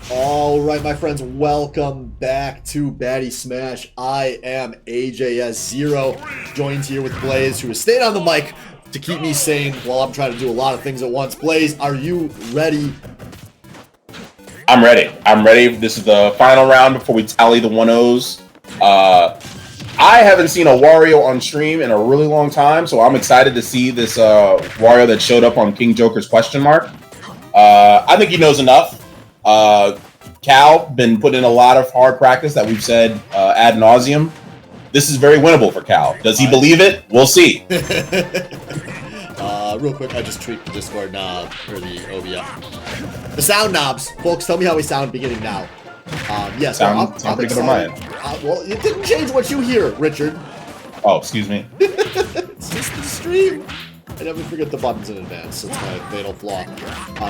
All right, my friends, welcome back to Baddy Smash. I am AJS0, joined here with Blaze, who has stayed on the mic to keep me sane while I'm trying to do a lot of things at once. Blaze, are you ready? I'm ready. I'm ready. This is the final round before we tally the 1-0s. I haven't seen a Wario on stream in a really long time, so I'm excited to see this Wario that showed up on King Joker's question mark. I think he knows enough. Cal been putting in a lot of hard practice that we've said ad nauseum. This is very winnable for Cal. Does he believe it? We'll see. Real quick, I just tweaked the Discord knob, or the OBS. The sound knobs. Folks, tell me how we sound beginning now. Yes, Sound pretty good on my end. Well, it didn't change what you hear, Richard. Oh, excuse me. It's just the stream. I never forget the buttons in advance. It's my fatal flaw.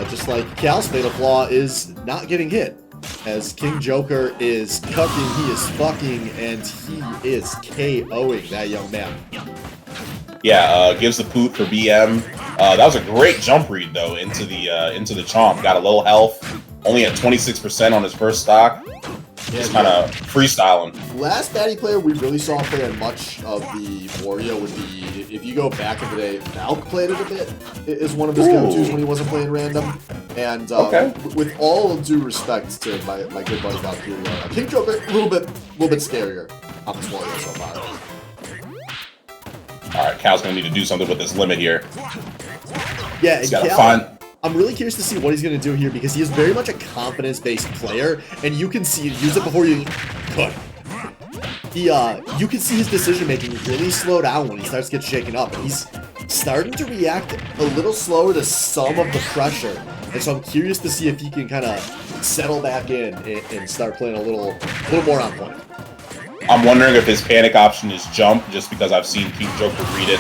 Just like Cal's fatal flaw is not getting hit. As King Joker is cooking, he is fucking, and he is KOing that young man. Yeah, gives the poot for BM. That was a great jump read though into the chomp. Got a little health. Only at 26% on his first stock. Just kind of freestyling. Last Baddy player we really saw play on much of the Wario would be, if you go back in the day, Valk played it a bit. It is one of his go-tos when he wasn't playing random. And with all due respect to my good buddy Valk, King Joker a little bit scarier on this Wario so far. All right, Cal's gonna need to do something with this limit here. Yeah, he's gotta find. I'm really curious to see what he's going to do here because he is very much a confidence-based player, and you can see use it before you could. You can see his decision-making really slow down when he starts to get shaken up. He's starting to react a little slower to some of the pressure, and so I'm curious to see if he can kind of settle back in and start playing a little more on point. I'm wondering if his panic option is jump, just because I've seen King Joker read it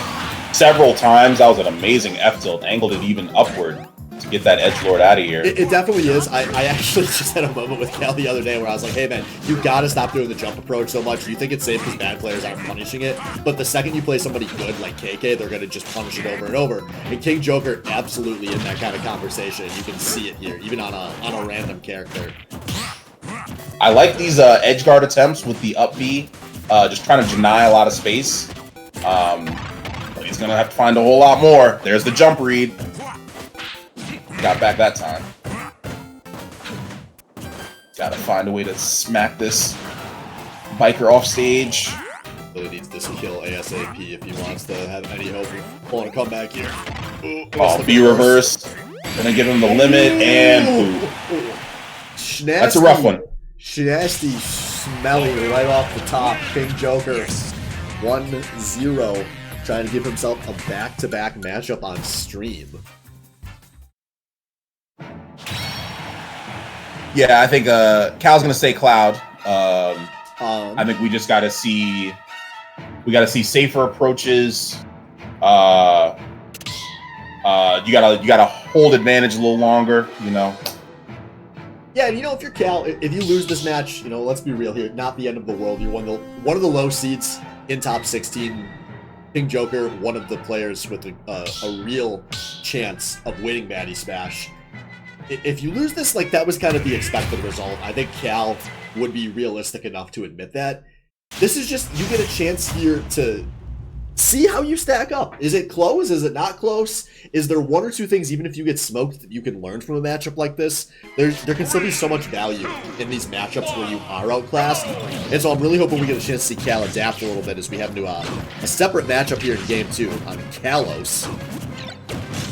several times. That was an amazing F tilt, angled it even upward to get that edgelord out of here. It definitely is. I actually just had a moment with Cal the other day where I was like, hey man, you gotta stop doing the jump approach so much. You think it's safe because bad players aren't punishing it, but the second you play somebody good like KK, they're gonna just punish it over and over. And King Joker absolutely in that kind of conversation. You can see it here, even on a random character. I like these edge guard attempts with the up B, just trying to deny a lot of space. But he's gonna have to find a whole lot more. There's the jump read. Got back that time. Gotta find a way to smack this biker off stage. Really needs this kill ASAP if he wants to have any hope of pulling a comeback here. Oh, B reverse. Gonna give him the limit and ooh. That's a rough one. Nasty, smelly right off the top. King Joker 1-0, trying to give himself a back-to-back matchup on stream. Yeah, I think Cal's gonna say Cloud. I think we just gotta see safer approaches. You gotta hold advantage a little longer, you know. Yeah, and if you're Cal, if you lose this match, let's be real here, not the end of the world. You're one of the low seeds in top 16. King Joker, one of the players with a real chance of winning Baddy Smash. If you lose this, that was kind of the expected result. I think Cal would be realistic enough to admit that. This is just, you get a chance here to see how you stack up. Is it close? Is it not close? Is there one or two things, even if you get smoked, that you can learn from a matchup like this? There can still be so much value in these matchups where you are outclassed. And so I'm really hoping we get a chance to see Cal adapt a little bit as we have into a separate matchup here in Game 2 on Kalos.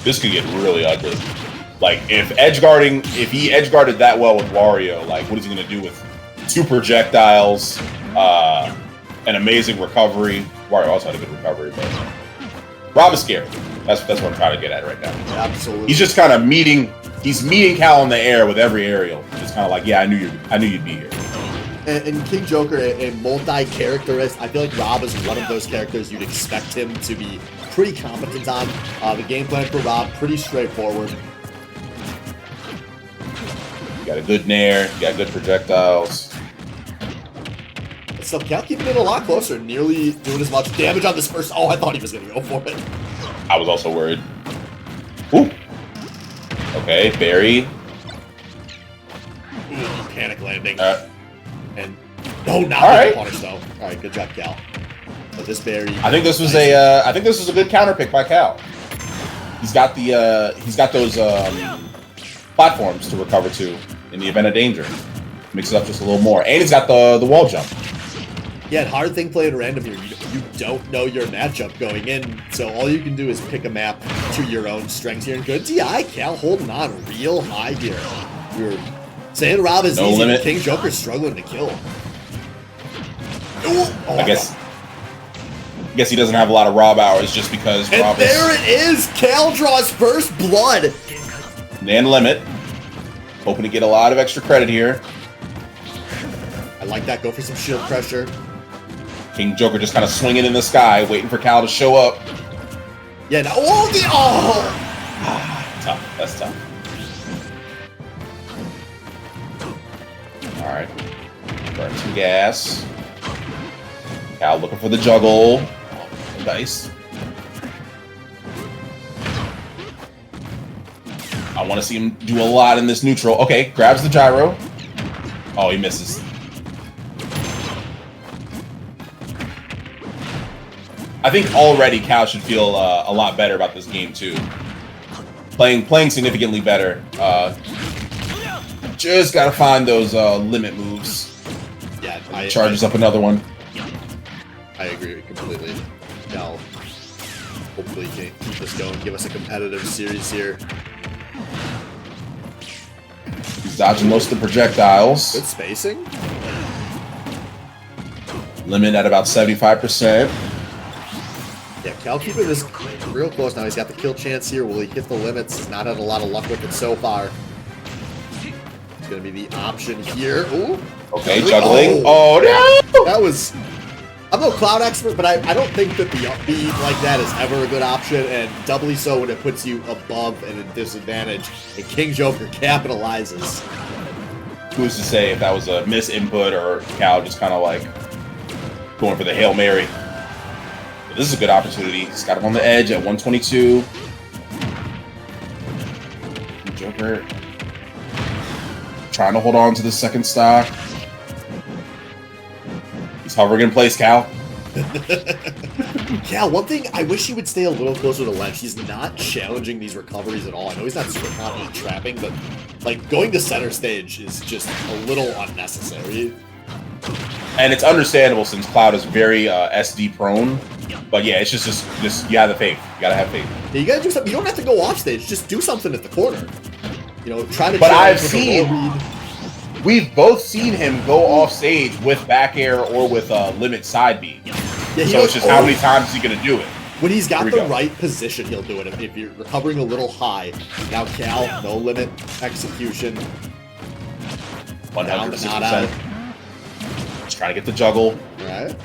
This could get really ugly. If he edge guarded that well with Wario, what is he gonna do with 2 projectiles, an amazing recovery? Wario also had a good recovery, but Rob is scared. That's what I'm trying to get at right now. Absolutely. He's just kind of meeting Cal in the air with every aerial. Just kind of like, yeah, I knew you'd be here. And King Joker, a multi-characterist, I feel like Rob is one of those characters you'd expect him to be pretty competent on. The game plan for Rob, pretty straightforward. You got a good nair, you got good projectiles. So Cal keeping it a lot closer, nearly doing as much damage on this first. Oh, I thought he was going to go for it. I was also worried. Ooh. Okay, Barry. panic landing. And no, not All the right. punish though. All right, good job, Cal. But this berry. I think this was a good counter pick by Cal. He's got those platforms to recover to in the event of danger. Mix it up just a little more, and he's got the wall jump. Yeah, hard thing playing random here. You don't know your matchup going in, so all you can do is pick a map to your own strengths here. And good DI, Cal holding on real high here. You're saying Rob is No easy, limit. but King Joker's struggling to kill. Oh, I guess he doesn't have a lot of Rob hours just because and Rob there it is! Cal draws first blood! and limit. Hoping to get a lot of extra credit here. I like that. Go for some shield pressure. King Joker just kind of swinging in the sky, waiting for Cal to show up. Yeah, now, Tough. That's tough. All right. Burn some gas. Cal looking for the juggle. Oh, dice. I want to see him do a lot in this neutral. Okay, grabs the gyro. Oh, he misses. I think already Cal should feel a lot better about this game too. Playing significantly better. Just gotta find those limit moves. Yeah, Charges up another one. I agree completely. Cal hopefully can keep this going, give us a competitive series here. He's dodging most of the projectiles. Good spacing. Limit at about 75%. Yeah, Cal keeping this real close now. He's got the kill chance here. Will he hit the limits? He's not had a lot of luck with it so far. It's going to be the option here. Ooh. Okay, juggling. Oh, no! That was... I'm no cloud expert, but I don't think that the up B like that is ever a good option, and doubly so when it puts you above and at disadvantage, and King Joker capitalizes. Who's to say if that was a misinput or Cal just kind of like going for the Hail Mary. But this is a good opportunity. He's got him on the edge at 122. Joker trying to hold on to the second stock. He's hovering in place, Cal. Cal, one thing, I wish he would stay a little closer to ledge. He's not challenging these recoveries at all. I know he's not super confident trapping, but like going to center stage is just a little unnecessary. And it's understandable since Cloud is very SD prone. But yeah, it's just you have the faith. You gotta have faith. Yeah, you gotta do something. You don't have to go off stage. Just do something at the corner. You know, try to. But I've with seen. a low read. We've both seen him go off stage with back air or with a limit side B. Yeah, so it's just how many times is he going to do it? When he's got the right position, he'll do it. If you're recovering a little high. Now Cal, no limit execution. 100%. Just trying to get the juggle. All right.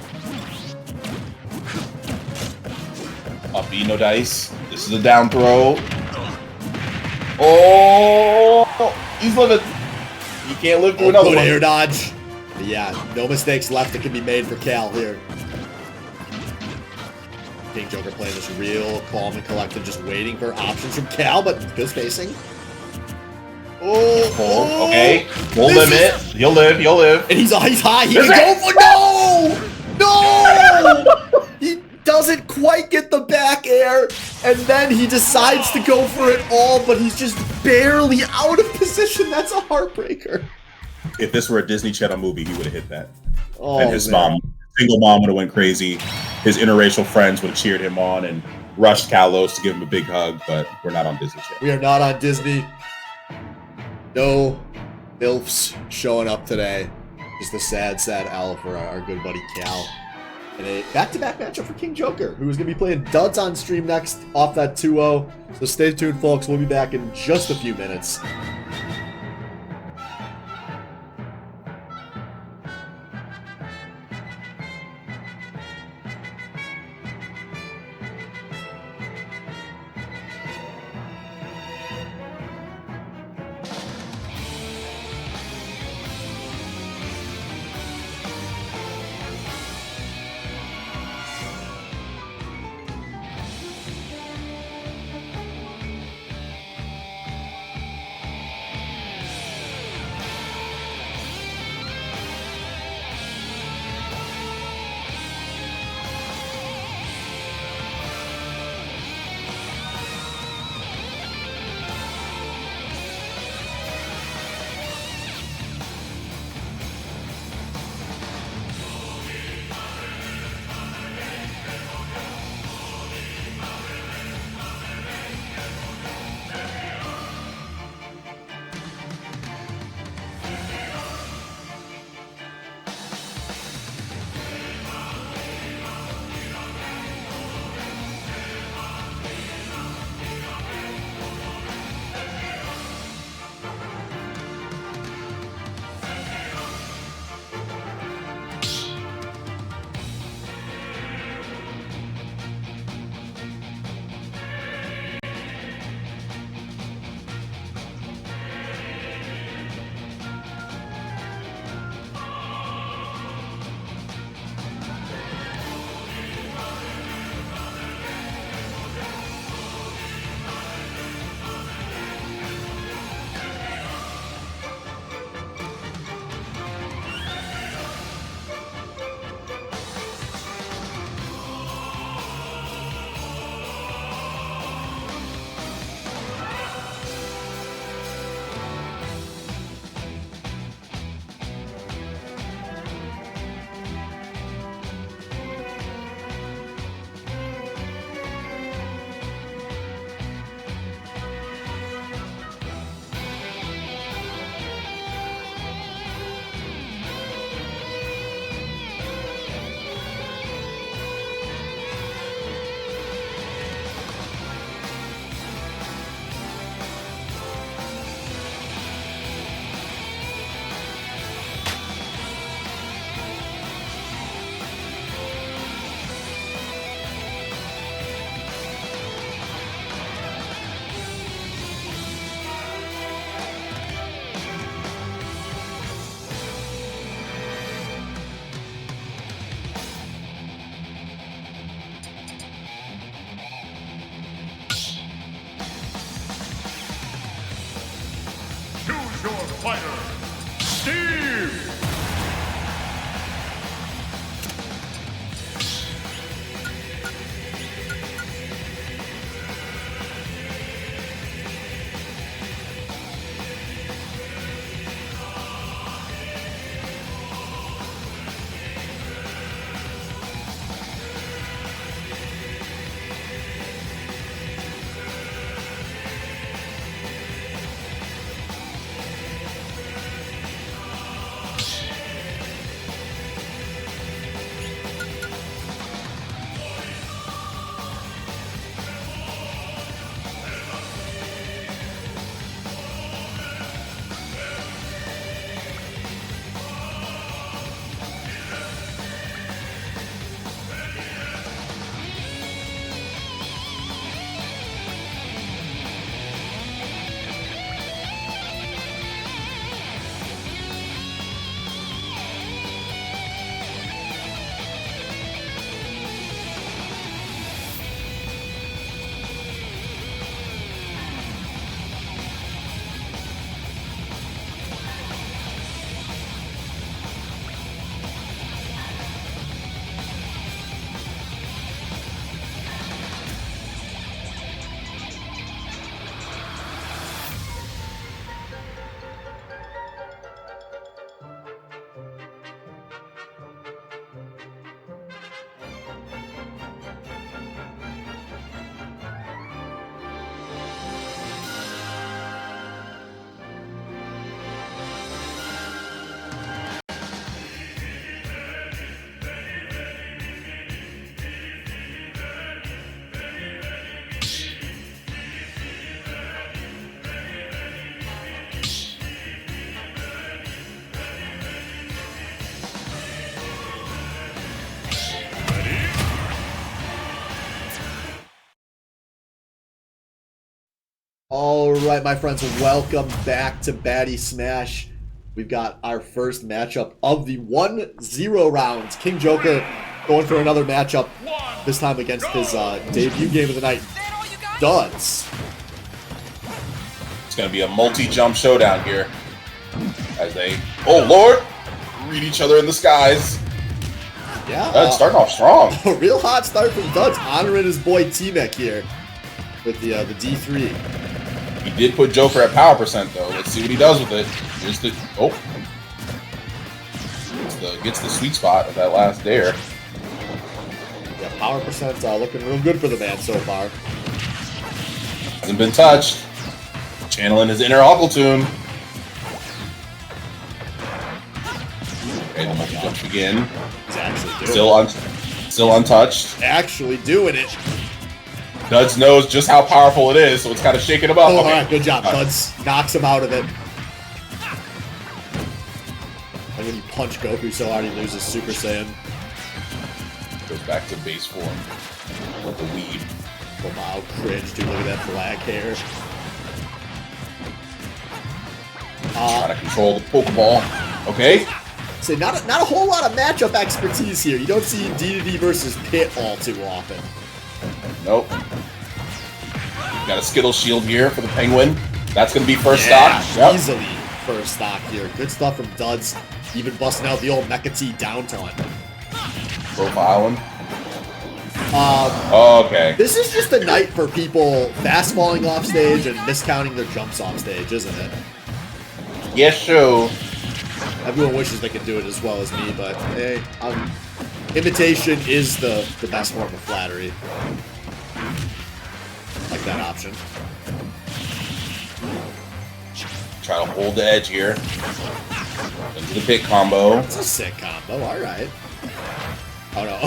Up B, no dice. This is a down throw. Oh, he's living. You can't live through another good one. air dodge. But yeah, no mistakes left that can be made for Cal here. King Joker playing this real calm and collected, just waiting for options from Cal, but good spacing. Oh, okay. Full limit. He'll live. And he's high. He can go for no! He doesn't quite get the back air, and then he decides to go for it all, but he's just barely out of position. That's a heartbreaker. If this were a Disney Channel movie, he would have hit that. Oh, and his man. single mom would have went crazy. His interracial friends would have cheered him on and rushed Kalos to give him a big hug, but we're not on Disney Channel. We are not on Disney. No MILFs showing up today. Just a sad, sad L for our good buddy Cal. And a back-to-back matchup for King Joker, who is going to be playing Duds on stream next off that 2-0. So stay tuned, folks. We'll be back in just a few minutes. your fighter, Steve! All right, my friends, welcome back to Baddy Smash. We've got our first matchup of the 1-0 rounds. King Joker going for another matchup, this time against his debut game of the night, Duds. It's going to be a multi-jump showdown here. As they, oh lord, read each other in the skies. Yeah. Starting off strong. A real hot start from Duds, honoring his boy T-Mech here with the D3. He did put Joker at power percent though. Let's see what he does with it. Here's the gets the sweet spot of that last dare. Yeah, power percent looking real good for the man so far. Hasn't been touched. Channeling his inner Uncle Tune. Okay, the multi jump again. He's actually doing it. Still untouched. Actually doing it. Duds knows just how powerful it is, so it's kind of shaking him up. Oh, okay. alright, good job. Duds knocks him out of it. And when you punch Goku so hard, he loses Super Saiyan. Goes back to base form. With the weed. Oh, wow, cringe, dude. Look at that black hair. Trying to control the Pokeball. Okay. So not a whole lot of matchup expertise here. You don't see D2D versus Pit all too often. Nope. Got a Skittle Shield here for the Penguin. That's going to be first stock. Yep. Easily first stock here. Good stuff from Duds. Even busting out the old Mecha T down ton. Profiling. Okay. This is just a night for people fast falling off stage and miscounting their jumps off stage, isn't it? Yes, sure. Everyone wishes they could do it as well as me, but hey, imitation is the best form of flattery. Like that option. Try to hold the edge here. Into the pit combo. It's a sick combo, alright. Oh no.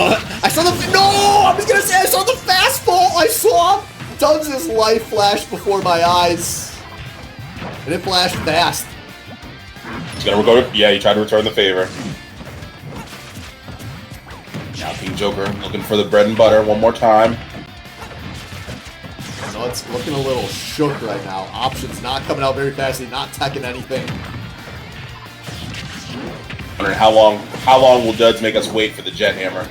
I saw the. No! I was gonna say I saw the fastball! I saw Duds' life flash before my eyes. And it flashed fast. He's gonna go to. Yeah, he tried to return the favor. Now King Joker looking for the bread and butter one more time. No, it's looking a little shook right now. Options not coming out very fastly, not teching anything. Wondering how long will Duds make us wait for the Jet Hammer?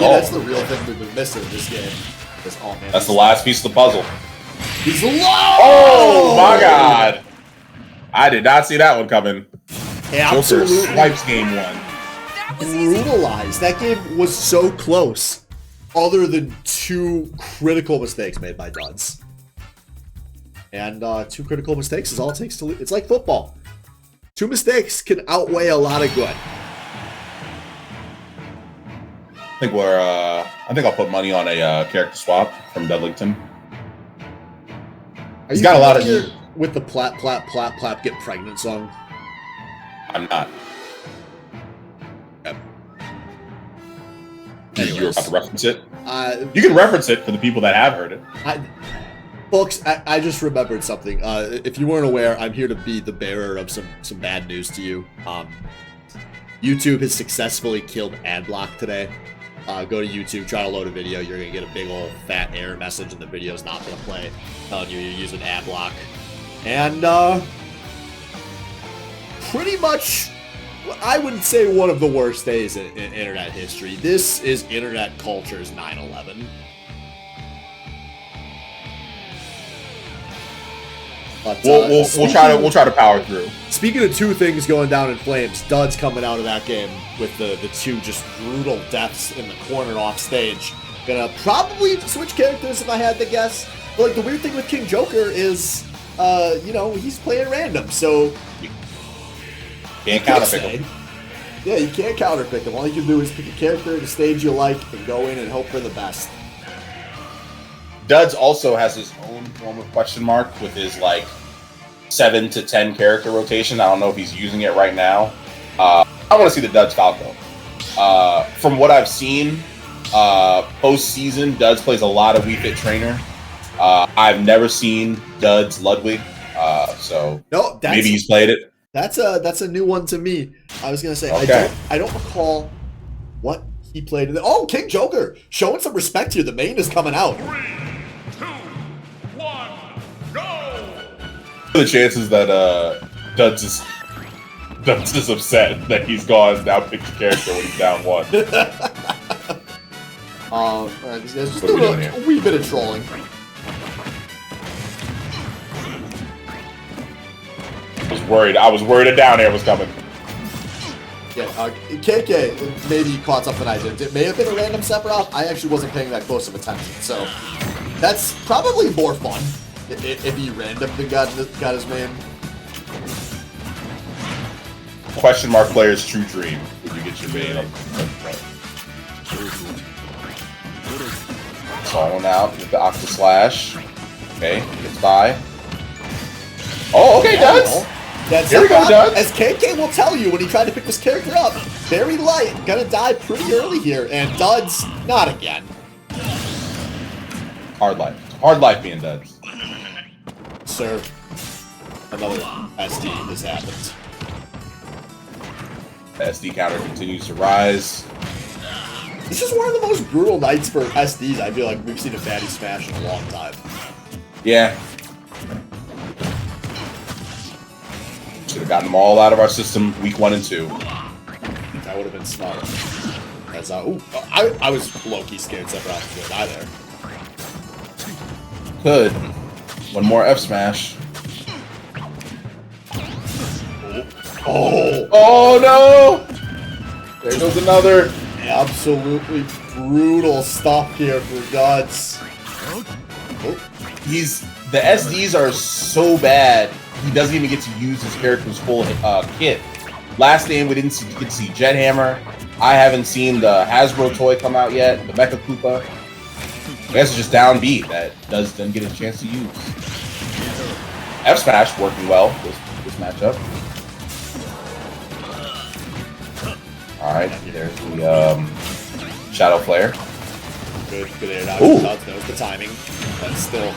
Yeah, that's the real thing we've been missing in this game. Oh, man, that's the last piece of the puzzle. He's low! Oh my god! I did not see that one coming. Absolutely. Joker swipes game 1. Brutalized. That game was so close, other than 2 critical mistakes made by Duds. And 2 critical mistakes is all it takes to lose. It's like football. 2 mistakes can outweigh a lot of good. I think I'll put money on a character swap from Dudlington. He's got a lot of with the plap plap plap plap get pregnant song. I'm not. Yep. You were about to reference it? You You can reference it for the people that have heard it. Folks, I just remembered something. If you weren't aware, I'm here to be the bearer of some bad news to you. YouTube has successfully killed Adblock today. Go to YouTube, try to load a video. You're going to get a big old fat error message and the video's not going to play, telling you you're using Adblock. And pretty much, I would say one of the worst days in internet history. This is internet culture's 9/11. But, We'll try to power through. Speaking of 2 things going down in flames, Duds coming out of that game with the 2 just brutal deaths in the corner off stage. Gonna probably switch characters if I had to guess. But like the weird thing with King Joker is, he's playing random, so you Can't counterpick him. Yeah, you can't counterpick him. All you can do is pick a character at a stage you like and go in and hope for the best. Duds also has his own form of question mark with his 7 to 10 character rotation. I don't know if he's using it right now. I want to see the Duds Falco. From what I've seen, post-season, Duds plays a lot of Wii Fit Trainer. I've never seen Duds Ludwig, so no, maybe he's played it. That's a new one to me. I was gonna say Okay. I don't recall what he played in. Oh, King Joker showing some respect here. The main is coming out. 3, 2, 1, go! What are the chances that Duds is upset that he's gone now picked the character when he's down 1? Just What are we doing doing a wee bit of trolling. I was worried a down air was coming. Yeah, KK, maybe you caught something I did. It may have been a random Sephiroth. I actually wasn't paying that close of attention, so that's probably more fun if he randomly got his main. Question mark player's true dream when you get your main up front. Falling out with the Octa Slash. Okay, gets by. Oh, okay, Duds! That's Here we go, Duds! As KK will tell you when he tried to pick this character up, very light, gonna die pretty early here, and Duds, not again. Hard life. Hard life being Duds. Sir, another SD has happened. The SD counter continues to rise. This is one of the most brutal nights for SDs I feel like we've seen a Baddy Smash in a long time. Yeah. Should have gotten them all out of our system week 1 and 2. That would have been smart. As I was low-key scared Sephiroth would die there. Good. One more F smash. Oh! Oh no! There goes another. Absolutely brutal stuff here for Duds. Oh. The SDs are so bad, he doesn't even get to use his character's full kit. Last game, we didn't get to see Jet Hammer. I haven't seen the Hasbro toy come out yet, the Mecha Koopa. I guess it's just downbeat that doesn't get a chance to use. F Smash working well this matchup. Alright, there's the Shadow Flare. Good air dodge. Ooh. Duds knows the timing, but still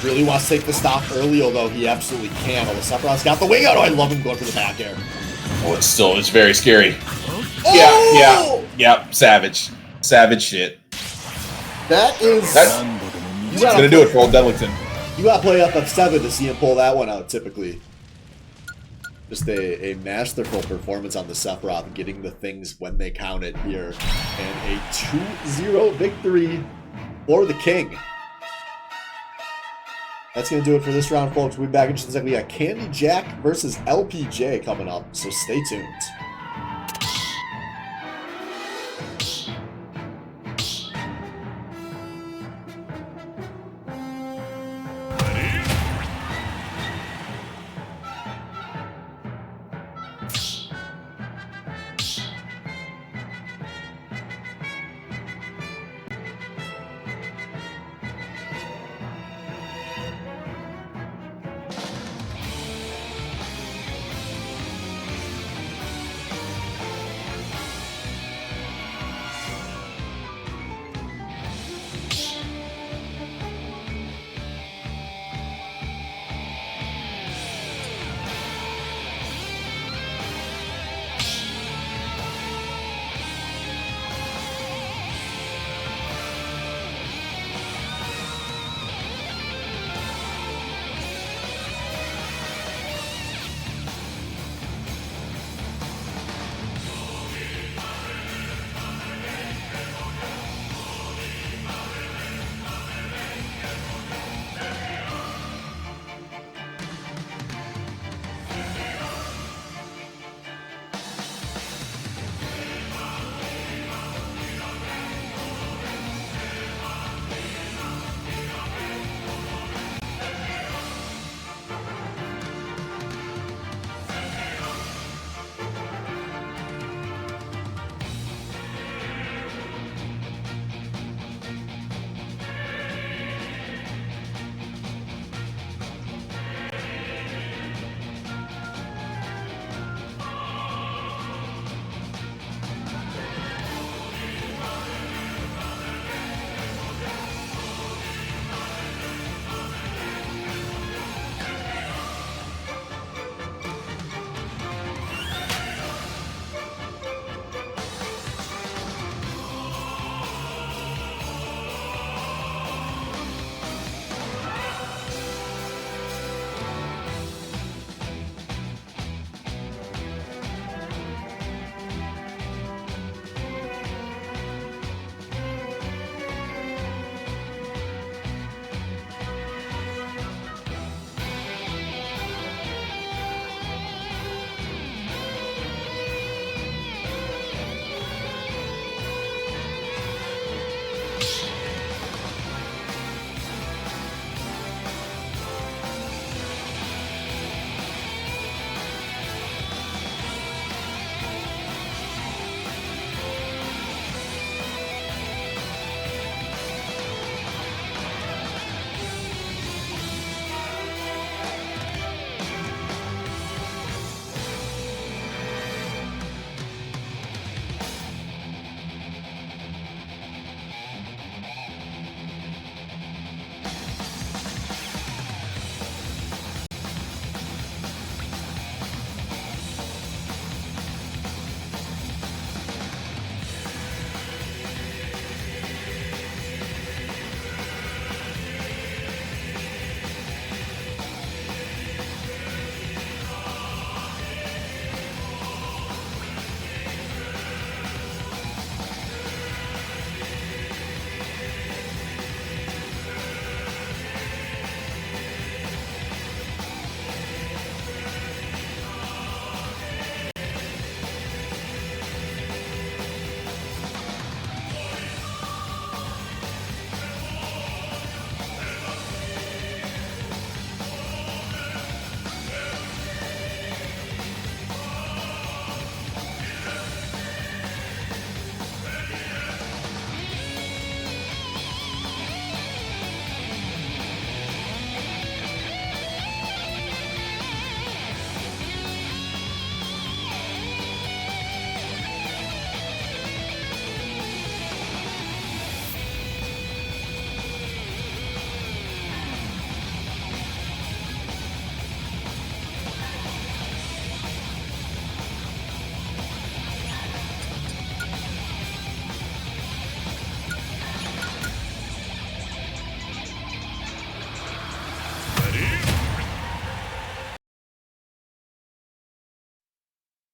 really wants to take the stock early, although he absolutely can. Oh, the Sephiroth's got the wing out. Oh, I love him going for the back air. Oh, it's very scary. Oh! Yeah, savage shit. That is... That's gonna do it for old Dudlington. You gotta play FF7 to see him pull that one out, typically. Just a masterful performance on the Sephiroth, getting the things when they counted here. And a 2-0 victory for the King. That's going to do it for this round, folks. We'll be back in just a second. We got Candy Jack versus LPJ coming up, so stay tuned.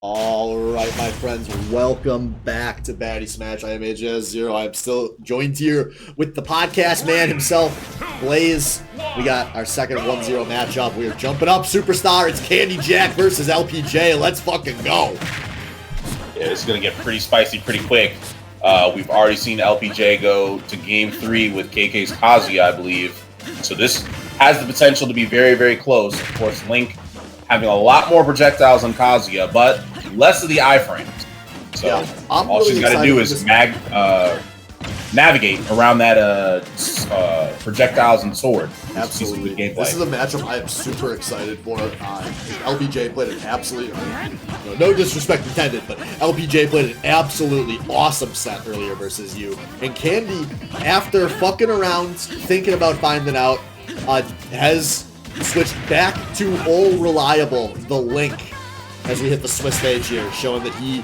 All right, right, my friends, welcome back to Baddy Smash. I am AJ0. I'm still joined here with the podcast man himself, Blaze. We got our second 1-0 matchup. We are jumping up, superstar. It's Candy Jack versus LPJ. Let's fucking go. Yeah, it's going to get pretty spicy pretty quick. We've already seen LPJ go to game 3 with KK's Kazuya, I believe. So this has the potential to be very, very close. Of course, Link having a lot more projectiles on Kazuya, but less of the iframes. So Yeah, all really she's got to do is navigate around that projectiles and sword. Absolutely. This is a matchup I am super excited for. LPJ played an absolutely, no disrespect intended, but LPJ played an absolutely awesome set earlier versus you. And Candy, after fucking around, thinking about finding out, has switched back to all reliable, the Link, as we hit the Swiss stage here, showing that he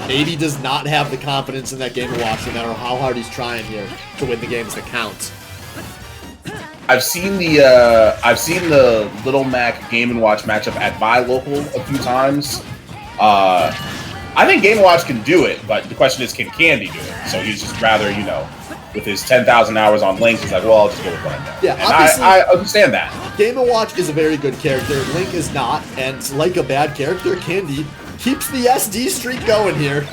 maybe does not have the confidence in that Game & Watch, no matter how hard he's trying here to win the games that count. I've seen the Little Mac Game & Watch matchup at Buy Local a few times. I think Game & Watch can do it, but the question is, can Candy do it? So he's just rather, with his 10,000 hours on Link, he's like, well, I'll just go with what I know. Yeah, and I understand that. Game & Watch is a very good character. Link is not, and like a bad character, Candy keeps the SD streak going here.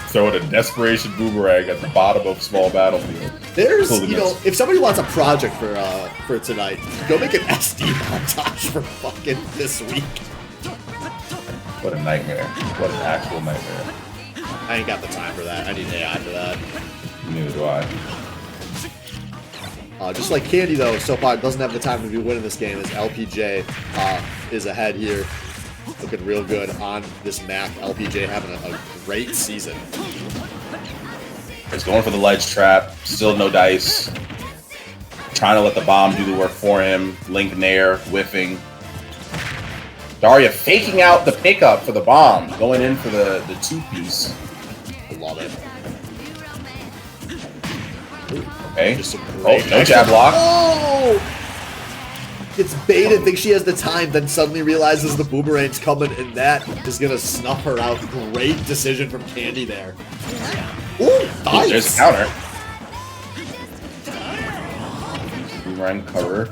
Throwing a desperation boomerang at the bottom of small battlefield. There's, if somebody wants a project for tonight, go make an SD montage for fucking this week. What a nightmare. What an actual nightmare. I ain't got the time for that. I need AI for that. Neither do I. Just like Candy, though, so far doesn't have the time to be winning this game, as LPJ is ahead here. Looking real good on this Mac. LPJ having a great season. He's going for the ledge trap. Still no dice. Trying to let the bomb do the work for him. Link Nair, whiffing. Daria faking out the pickup for the bomb. Going in for the two-piece. I love it. Okay. Oh, no jab block. Oh! Gets baited, thinks she has the time, then suddenly realizes the boomerang's coming, and that is going to snuff her out. Great decision from Candy there. Ooh, nice. There's a counter. Boomerang cover.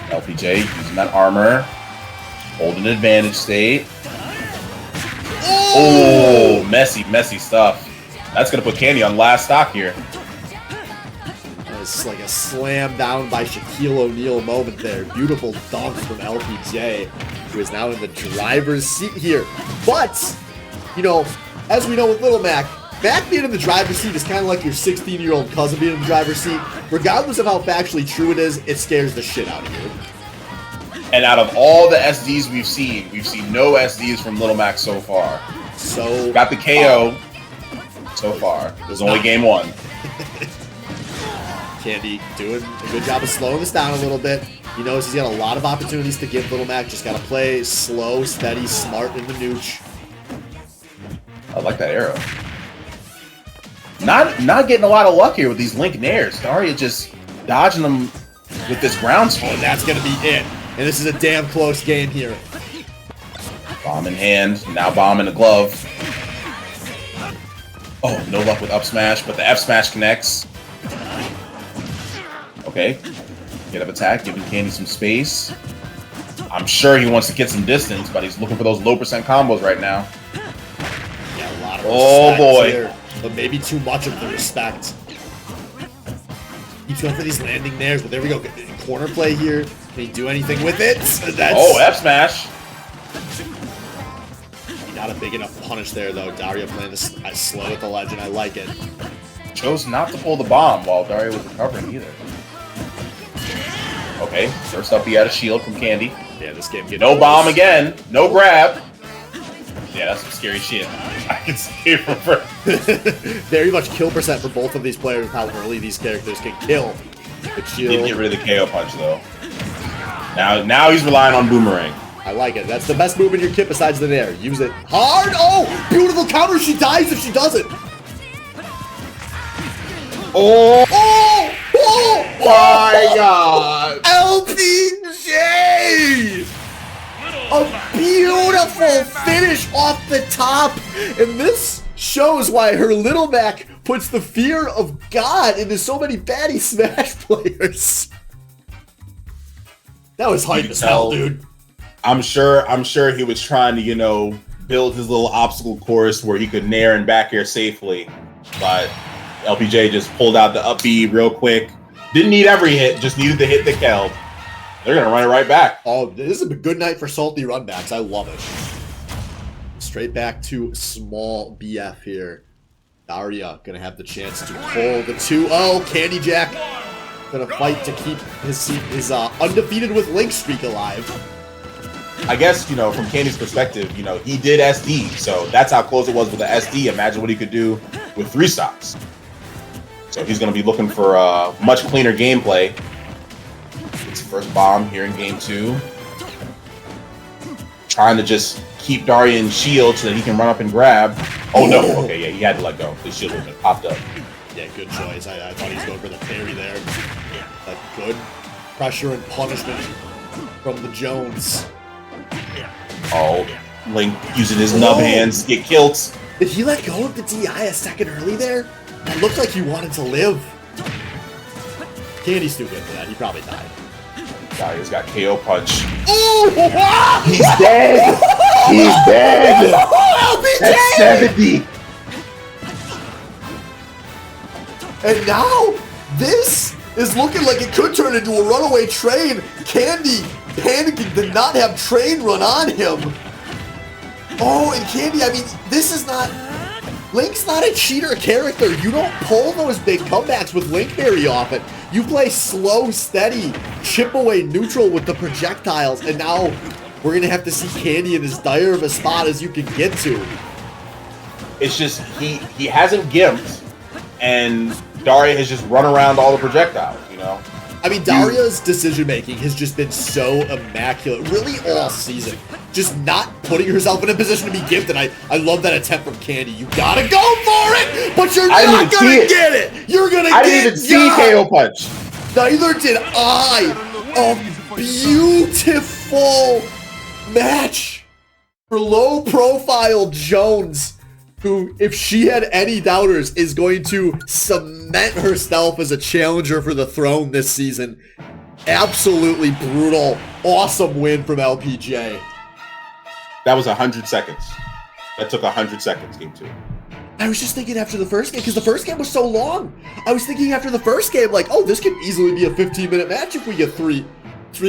LPJ using that armor. Holding advantage state. Oh, messy stuff. That's going to put Candy on last stock here. It's like a slam down by Shaquille O'Neal moment there. Beautiful dunk from LPJ, who is now in the driver's seat here. But, as we know with Little Mac, Mac being in the driver's seat is kind of like your 16-year-old cousin being in the driver's seat. Regardless of how factually true it is, it scares the shit out of you. And out of all the SDs we've seen no SDs from Little Mac so far. So got the KO so far. There's only game 1. Candy doing a good job of slowing this down a little bit. He knows he's got a lot of opportunities to give Little Mac. Just got to play slow, steady, smart in the nooch. I like that arrow. Not getting a lot of luck here with these Link Nairs. Daria just dodging them with this ground speed. And that's going to be it. And this is a damn close game here. Bomb in hand. Now bomb in the glove. Oh, no luck with up smash, but the F smash connects. Okay. Get up attack, giving Candy some space. I'm sure he wants to get some distance, but he's looking for those low percent combos right now. Yeah, a lot of respect boy. here, but maybe too much of the respect. He's going for these landing nairs, but there we go. Corner play here. Can he do anything with it? F smash. Not a big enough punish there, though. Daria playing this slow at the legend. I like it. Chose not to pull the bomb while Daria was recovering either. Okay, first up he had a shield from Candy. Yeah, this game getting no bomb again. No grab. Yeah, that's some scary shit. I can see it from very much kill percent for both of these players with how early these characters can kill. The shield. Didn't get rid of the KO punch though. Now he's relying on boomerang. I like it. That's the best move in your kit besides the nair. Use it hard. Oh, beautiful counter. She dies if she doesn't. Oh! Oh! Oh! My God! LPJ! A beer beautiful finish off the top. And this shows why her little Mac puts the fear of God into so many Baddy Smash players. That was hype as hell, dude. I'm sure he was trying to, you know, build his little obstacle course where he could nair and back air safely. But LPJ just pulled out the up B real quick. Didn't need every hit, just needed to hit the Kelp. They're going to run it right back. Oh, this is a good night for salty runbacks. I love it. Straight back to small BF here. Daria going to have the chance to pull the 2-0. Candy Jack going to fight to keep his undefeated with Link streak alive. I guess, you know, from Candy's perspective, you know, he did SD, so that's how close it was with the SD. Imagine what he could do with 3 stocks. So he's going to be looking for much cleaner gameplay. It's first bomb here in game 2. Trying to just keep Daria in shield so that he can run up and grab. Oh no, okay, yeah, he had to let go. His shield would have been popped up. Yeah, good choice. I thought he was going for the parry there. But good pressure and punishment from the Jones. Oh, Link using his nub hands to get killed. Did he let go of the DI a second early there? It looked like he wanted to live. Candy's too good for that. He probably died. Daria's got KO punch. Oh! He's dead! He's dead! That's 70! And now, this is looking like it could turn into a runaway train. Candy panicking to not have train run on him. Oh, and Candy, I mean, this is not... Link's not a cheater character. You don't pull those big comebacks with Link very often. You play slow, steady, chip away neutral with the projectiles, and now we're going to have to see Candy in as dire of a spot as you can get to. It's just, he hasn't gimped, and Daria has just run around all the projectiles, you know? I mean, Daria's decision-making has just been so immaculate, really all season. Just not putting herself in a position to be gifted. I love that attempt from Candy. You gotta go for it, but you're not gonna get it. You're gonna get I didn't even see KO punch. Neither did I. A beautiful match for low-profile Jones, who, if she had any doubters, is going to cement herself as a challenger for the throne this season. Absolutely brutal. Awesome win from LPJ. That was 100 seconds. That took 100 seconds, game 2. I was just thinking after the first game, because the first game was so long. I was thinking after the first game, like, oh, this could easily be a 15-minute match if we get three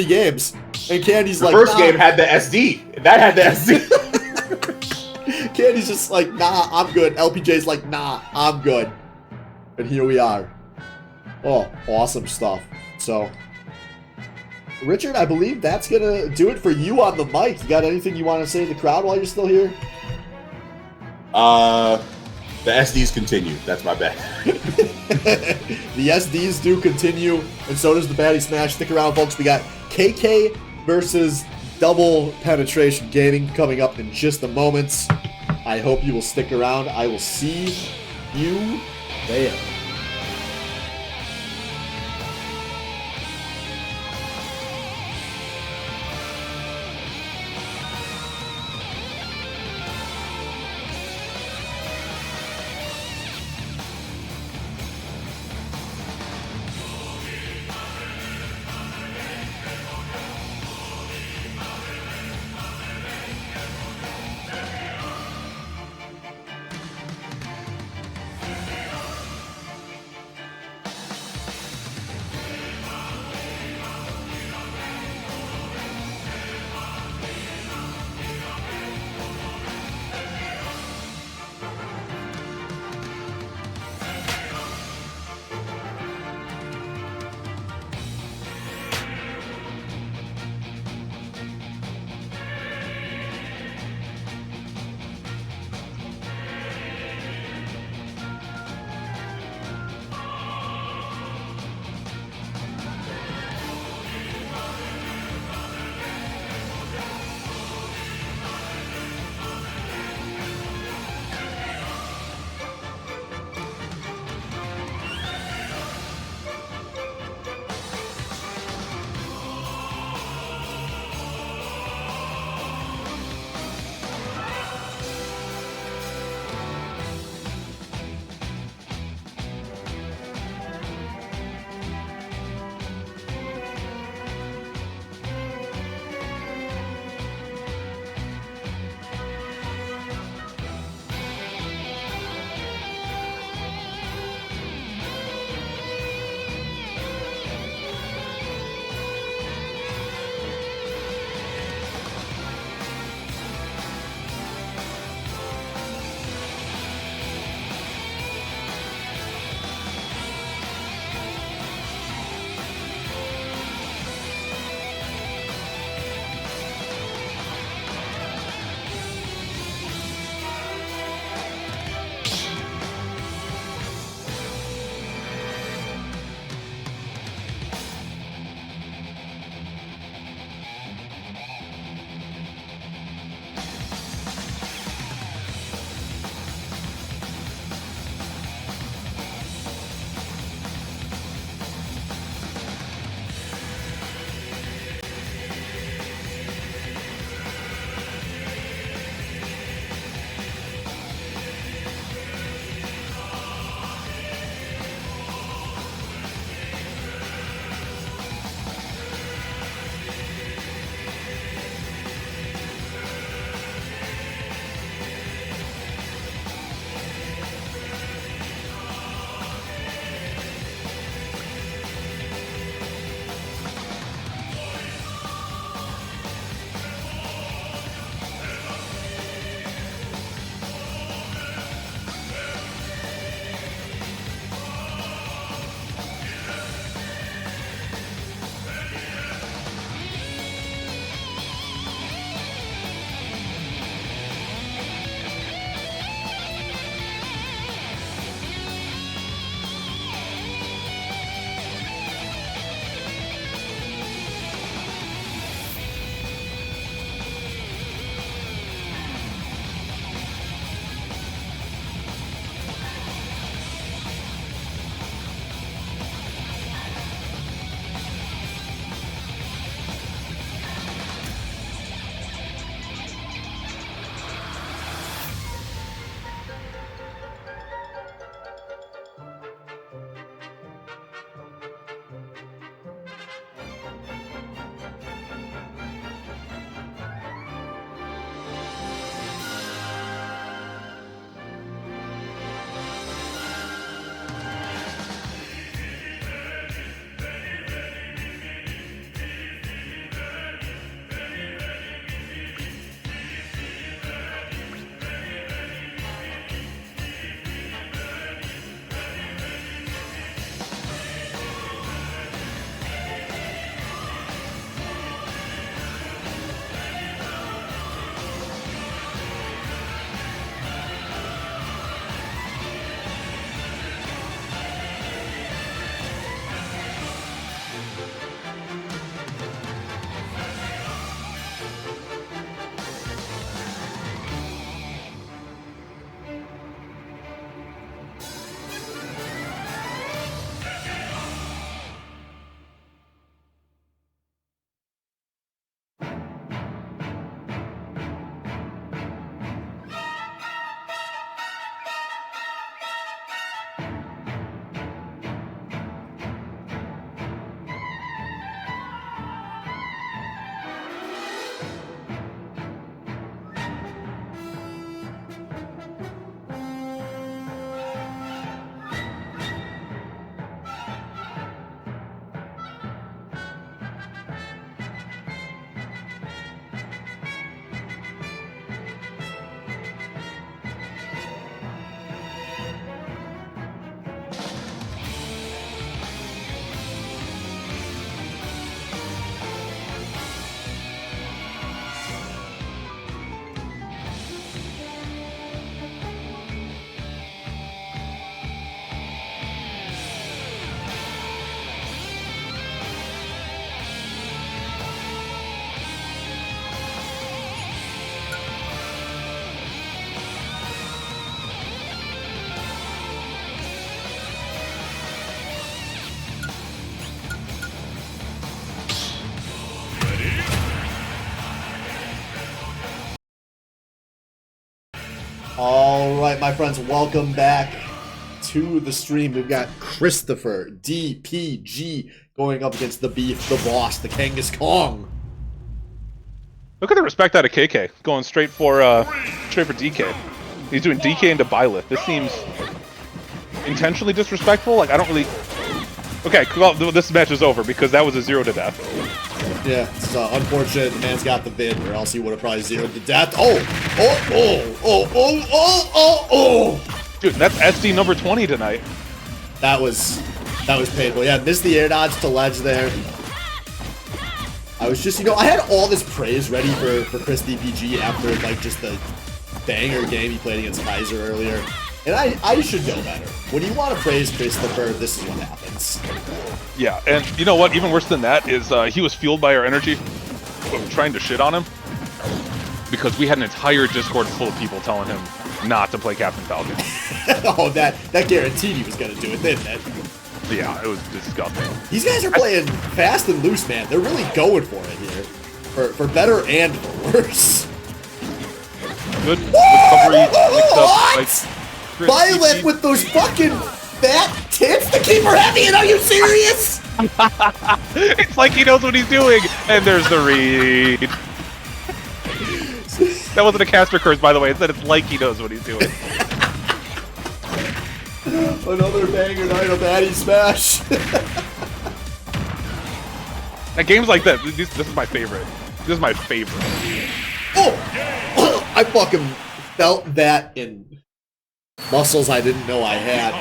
games. And Candy's like, the first game had the SD. That had the SD. Candy's just like, nah, I'm good. LPJ's like, nah, I'm good. And here we are. Oh, awesome stuff. So, Richard, I believe that's going to do it for you on the mic. You got anything you want to say to the crowd while you're still here? The SDs continue. That's my bet. The SDs do continue, and so does the Baddy Smash. Stick around, folks. We got KK versus Double Penetration Gaming coming up in just a moment. I hope you will stick around. I will see you there. All right, my friends, welcome back to the stream. We've got Christopher DPG going up against the Beef, the Boss, the Kangas Kong. Look at the respect out of KK, going straight for DK. He's doing DK into Byleth. This seems intentionally disrespectful. Like, I don't really... Okay, well, this match is over because that was a 0 to death. Yeah, it's unfortunate the man's got the vid, or else he would have probably 0'd to death. Oh! Dude, that's SD number 20 tonight. That was painful. Yeah, missed the air dodge to ledge there. I was just, I had all this praise ready for Chris DPG after, like, just the banger game he played against Kaiser earlier. And I should know better. When you want to praise Christopher, this is what happens. Yeah, and you know what? Even worse than that is he was fueled by our energy of trying to shit on him because we had an entire Discord full of people telling him not to play Captain Falcon. Oh, that guaranteed he was going to do it, didn't it? Yeah, it was disgusting. These guys are playing fast and loose, man. They're really going for it here. For better and for worse. Good recovery. Mixed up, like, Violet with those fucking fat tits to keep her heavy, and are you serious? It's like he knows what he's doing, and there's the read. That wasn't a caster curse, by the way. It said it's like he knows what he's doing. Another banger night of Baddy Smash. And games like that, this is my favorite. This is my favorite. Oh! I fucking felt that in muscles I didn't know I had.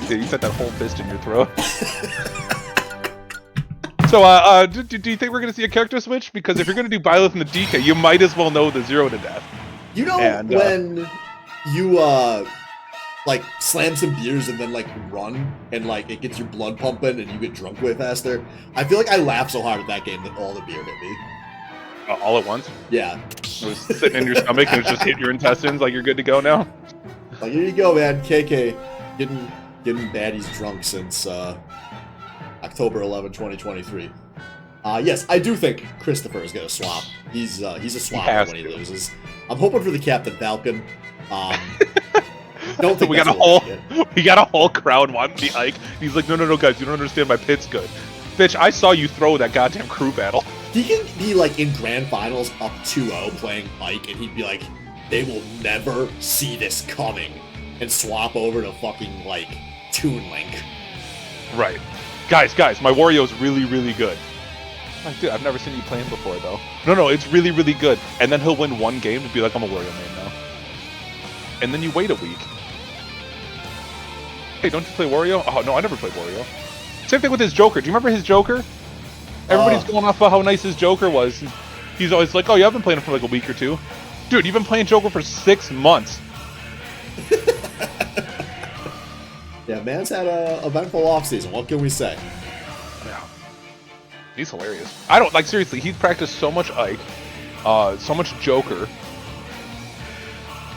Yeah, you set that whole fist in your throat. So, do you think we're going to see a character switch? Because if you're going to do Byleth and the DK, you might as well know the 0 to death. You know, and, when you, like, slam some beers and then, like, run, and, like, it gets your blood pumping and you get drunk way faster? I feel like I laughed so hard at that game that all the beer hit me. All at once? Yeah. It was sitting in your stomach and it just hit your intestines like you're good to go now? Like, here you go, man. KK getting baddies drunk since October 11, 2023. Yes, I do think Christopher is gonna swap. He's a swapper when he loses. I'm hoping for the Captain Falcon. Don't think we got a whole crowd wanting the Ike. He's like, no, guys, you don't understand. My pit's good. Bitch, I saw you throw that goddamn crew battle. He can be like in grand finals up 2-0 playing Ike, and he'd be like, they will never see this coming, and swap over to fucking, like, Toon Link. Right. Guys, my Wario's really, really good. Like, dude, I've never seen you play him before, though. No, it's really, really good. And then he'll win one game and be like, I'm a Wario main now. And then you wait a week. Hey, don't you play Wario? Oh, no, I never played Wario. Same thing with his Joker. Do you remember his Joker? Everybody's going off about how nice his Joker was. He's always like, oh, you haven't played him for like a week or two. Dude, you've been playing Joker for 6 months. Yeah, man's had a eventful offseason. What can we say? Yeah. He's hilarious. I don't, like, seriously, he's practiced so much Ike, so much Joker.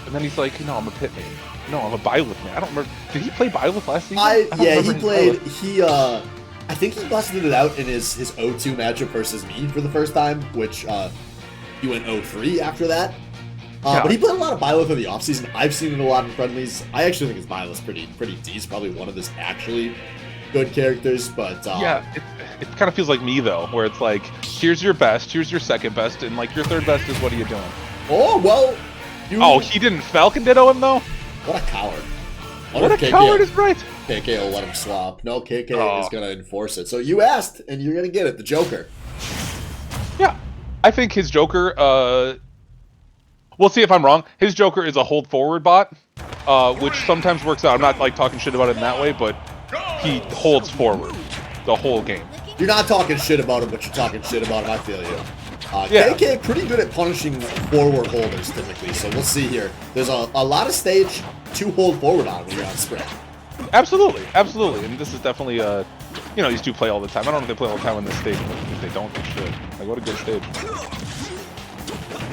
And then he's like, no, I'm a pit main. No, I'm a Byleth man. I don't remember. Did he play Byleth last season? Yeah, he played. I think he busted it out in his 0-2 matchup versus me for the first time, which he went 0-3 after that. Yeah. But he played a lot of Byleth in the offseason. I've seen it a lot in friendlies. I actually think his Byleth's pretty decent. Probably one of his actually good characters, but yeah, it kind of feels like me though, where it's like, here's your best, here's your second best, and like your third best is what are you doing? Oh well. He didn't Falcon Ditto him though. What a coward! What a coward is right. KK will let him swap. No, KK is gonna enforce it. So you asked, and you're gonna get it. The Joker. Yeah, I think his Joker. We'll see if I'm wrong. His Joker is a hold forward bot, which sometimes works out. I'm not like talking shit about it in that way, but he holds forward the whole game. You're not talking shit about him, but you're talking shit about him. I feel you. Yeah. KK pretty good at punishing forward holders typically, so we'll see here. There's a lot of stage to hold forward on when you're on spread. Absolutely, and this is definitely these two play all the time. I don't know if they play all the time on this stage, but if they don't, they should. Like, what a good stage.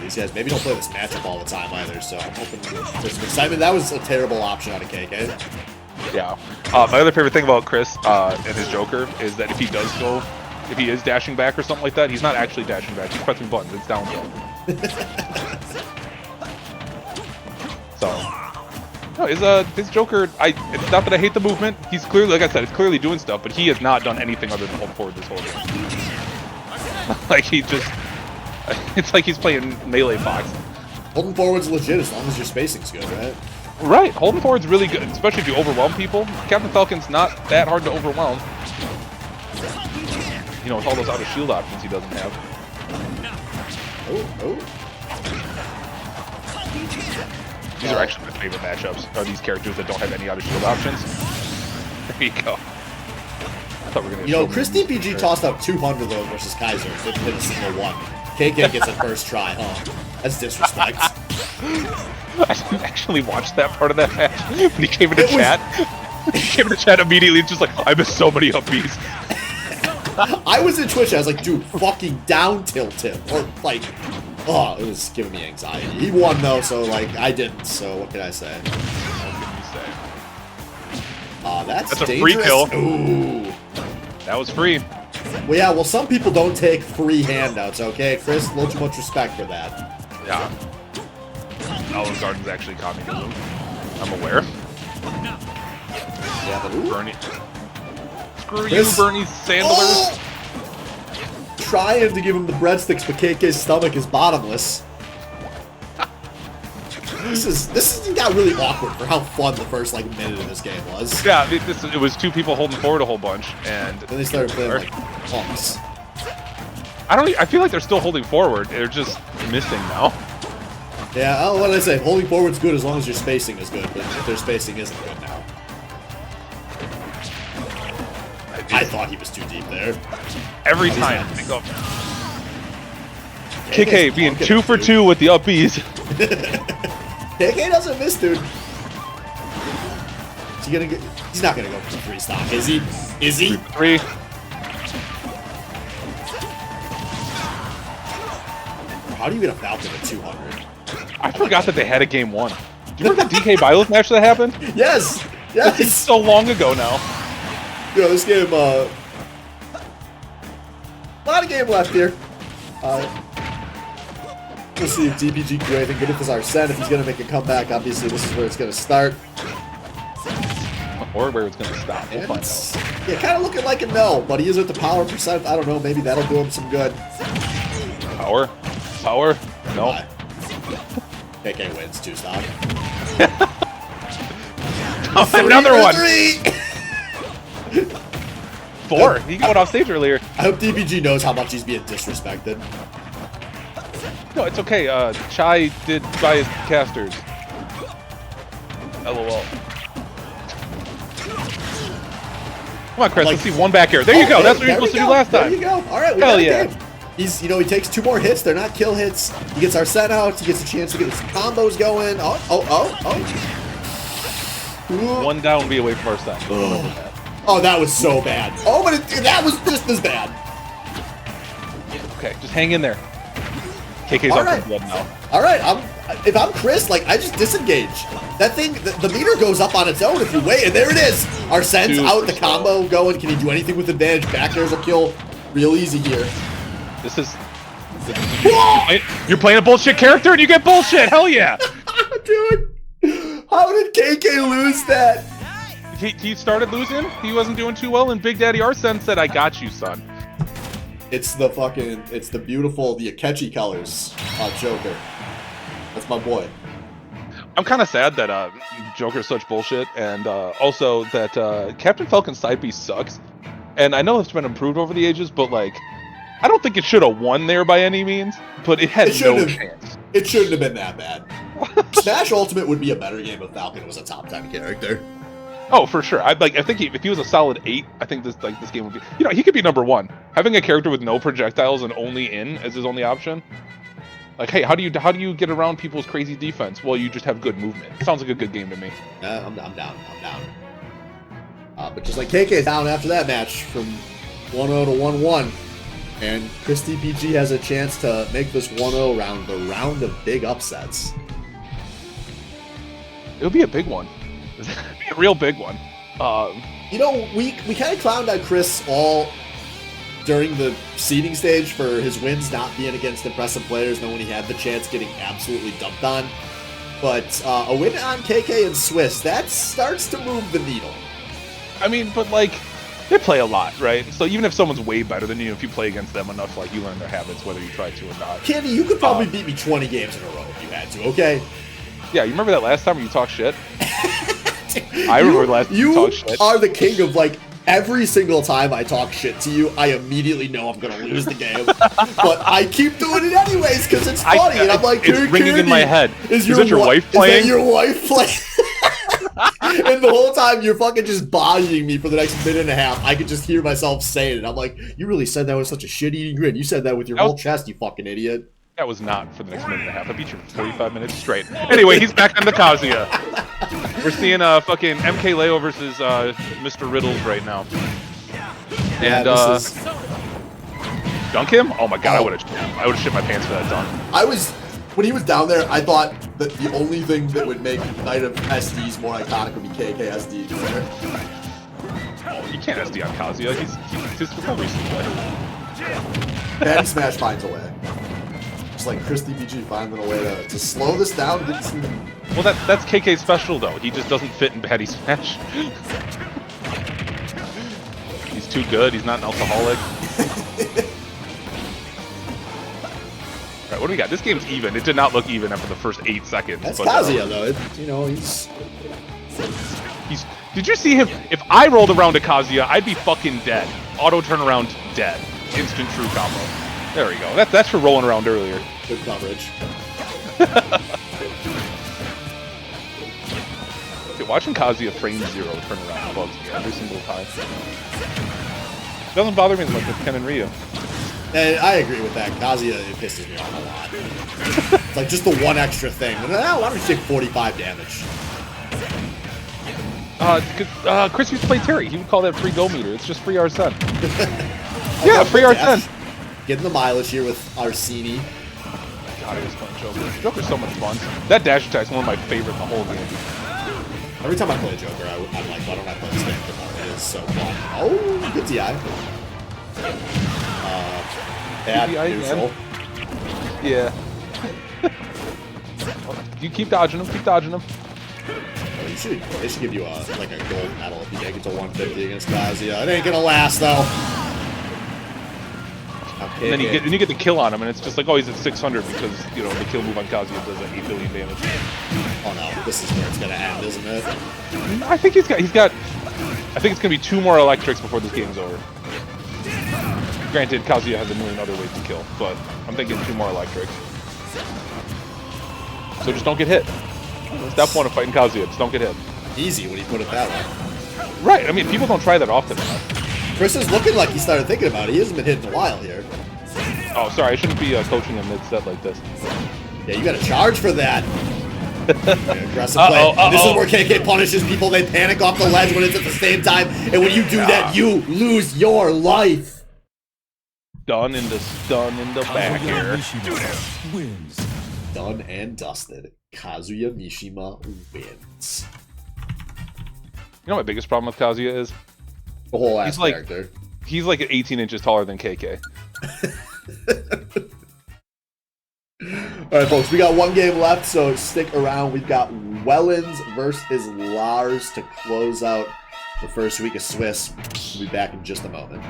These guys maybe don't play this matchup all the time either, so I'm hoping there's some excitement. That was a terrible option out of KK. Yeah. My other favorite thing about Chris and his Joker is that if he is dashing back or something like that, he's not actually dashing back. He's pressing buttons. It's down low. No, his Joker. It's not that I hate the movement. He's clearly, like I said, it's clearly doing stuff, but he has not done anything other than hold forward this whole game. Like he just, it's like he's playing melee fox. Holding forward's legit as long as your spacing's good, right? Right, holding forward's really good, especially if you overwhelm people. Captain Falcon's not that hard to overwhelm. You know, with all those out of shield options he doesn't have. Oh. These are actually my favorite matchups, are these characters that don't have any out of shield options. There you go. I thought we were gonna. You know, Chris DPG tossed out 200 though versus Kaiser. Didn't hit a single one. KK gets it first try. Oh, that's disrespect. I didn't actually watch that part of that match. When he came into chat, he came into chat immediately, just like, I missed so many upbeats. I was in Twitch, I was like, dude, fucking down tilt him. Or, like, oh, it was giving me anxiety. He won, though, so, like, I didn't, so what can I say? That's a dangerous. free kill. Ooh. That was free. Well, yeah, well, some people don't take free handouts, okay? Chris, a little too much respect for that. Yeah. Olive Garden's actually communism. I'm aware. Yeah, but ooh. Bernie. Screw Chris. you, Bernie Sandler. Oh! Trying to give him the breadsticks, but KK's stomach is bottomless. This got really awkward for how fun the first like minute of this game was. Yeah, it was two people holding forward a whole bunch, and Then they started playing like punks. I feel like they're still holding forward. They're just missing now. Yeah, what did I say? Holding forward's good as long as your spacing is good, but if their spacing isn't good now. I thought he was too deep there. Every time. KK being 2 for 2 with the up Bs. KK doesn't miss, dude. Is he gonna get? He's not gonna go for the 3 stock, is he? Is he? 3. How do you get a Falcon at 200? I forgot that they had a game 1. Do you remember that DK Byleth match that happened? Yes! It's Yes! so long ago now. You know, this game, a lot of game left here. We'll see if DPG can do anything good with his Arsene. If he's going to make a comeback, obviously this is where it's going to start. Or where it's going to stop. We'll And find it's, out. yeah, kind of looking like a no, but he is with the power percent. I don't know, maybe that'll do him some good. Power? Power? No. Bye. KK wins 2 stock. Another one! 3! 4. He got off stage earlier. I hope DPG knows how much he's being disrespected. No, it's okay. Chai did buy his casters. LOL. Come on, Chris. Like- Let's see one back air. There you go. That's what you're supposed to do last There time. you go. All right, we Hell got a yeah. game. He's, you know, he takes 2 more hits. They're not kill hits. He gets Arsene out. He gets a chance to get his combos going. Ooh. One down, be away from our side. Oh, that was so bad. Oh, but that was just as bad. Okay, just hang in there. KK's All up right. in blood now. All right, if I'm Chris, like, I just disengage. That thing, the meter goes up on its own if you wait, and there it is. Arsene's 2 out, for the combo going. Can he do anything with advantage? Back there's a kill real easy here. This is... You're playing a bullshit character and you get bullshit! Hell yeah! Dude, how did KK lose that? He started losing, he wasn't doing too well, and Big Daddy Arsene said, I got you, son. It's the beautiful, the Akechi colors Joker. That's my boy. I'm kind of sad that Joker's such bullshit, and also that Captain Falcon's side piece sucks. And I know it's been improved over the ages, but like, I don't think it should have won there by any means, but it had no chance. It shouldn't have been that bad. Smash Ultimate would be a better game if Falcon was a top 10 character. Oh, for sure. I think if he was a solid 8, I think this game would be. You know, he could be number 1. Having a character with no projectiles and only in as his only option. Like, hey, how do you get around people's crazy defense? Well, you just have good movement. Sounds like a good game to me. I'm down. But just like KK is down after that match from 1-0 to 1-1. And Chris DPG has a chance to make this 1-0 round the round of big upsets. It would be a big one. It'd be a real big one. You know, we kind of clowned on Chris all during the seeding stage for his wins not being against impressive players, then when he had the chance getting absolutely dumped on. But a win on KK and Swiss, that starts to move the needle. I mean, but like, they play a lot, right? So even if someone's way better than you, if you play against them enough, like, you learn their habits, whether you try to or not. Candy, you could probably beat me 20 games in a row if you had to, okay? Yeah, you remember that last time when you talked shit? I remember last time you talked shit. You are the king of, like, every single time I talk shit to you, I immediately know I'm gonna lose the game. But I keep doing it anyways because it's funny, and I'm like, it's ringing Candy, in my head. Is that your wife playing? Is that your wife playing? And the whole time you're fucking just bodying me for the next minute and a half. I could just hear myself saying it. I'm like, you really said that with such a shit-eating grin. You said that with your whole chest, you fucking idiot. That was not for the next minute and a half. I beat you for 45 minutes straight. Anyway, he's back on the Kazuya. We're seeing fucking MK Leo versus Mr. Riddles right now. And this is... dunk him? Oh my god, I would have shit my pants for that dunk. When he was down there, I thought that the only thing that would make Night of SDs more iconic would be KKSD. Oh, you can't SD on Kazuya. He's his recovery's better. Baddy Smash finds a way. Just like Christy BG finding a way to slow this down. Well, that's KK's special though. He just doesn't fit in Baddy Smash. He's too good. He's not an alcoholic. Alright, what do we got? This game's even. It did not look even after the first 8 seconds. That's but, Kazuya though. He's. Did you see him? If I rolled around a Kazuya, I'd be fucking dead. Auto turnaround, dead. Instant true combo. There we go. That's for rolling around earlier. Good coverage. Dude, watching Kazuya frame 0 turn around bugs me every single time. It doesn't bother me as much with Ken and Ryu. And I agree with that. Kazuya, it pisses me off a lot. It's like just the one extra thing. Why don't you take 45 damage? Chris used to play Terry. He would call that free go meter. It's just free Arsene. Yeah, free Arsene. Getting the mileage here with Arsini. God, it was fun, Joker. Joker's so much fun. That dash attack's one of my favorite in the whole game. Every time I play Joker, I'm like, why don't I play this character more? It is so fun. Oh, good DI. Bad neutral. Yeah. You keep dodging him. Keep dodging him. Well, they should give you a gold medal if you make it to 150 against Kazuya. It ain't gonna last though. Okay, and then you get the kill on him, and it's just like, oh, he's at 600 because the kill move on Kazuya does like 8 billion damage. Oh no, this is where it's gonna end, isn't it? I think he's got. I think it's gonna be 2 more electrics before this game's over. Granted, Kazuya has a million other ways to kill, but I'm thinking 2 more electrics. So just don't get hit. Step 1 of fighting Kazuya, just don't get hit. Easy when you put it that way. Right, I mean, people don't try that often enough. Chris is looking like he started thinking about it. He hasn't been hit in a while here. Oh, sorry, I shouldn't be coaching him mid-set like this. Yeah, you gotta charge for that. Aggressive play. This is where KK punishes people. They panic off the ledge when it's at the same time. And when you do that, you lose your life. Done in the back here. Wins. Done and dusted. Kazuya Mishima wins. You know what my biggest problem with Kazuya is? The whole ass character. He's like 18 inches taller than KK. Alright folks, we got 1 game left, so stick around. We've got Wellens versus Lars to close out the first week of Swiss. We'll be back in just a moment.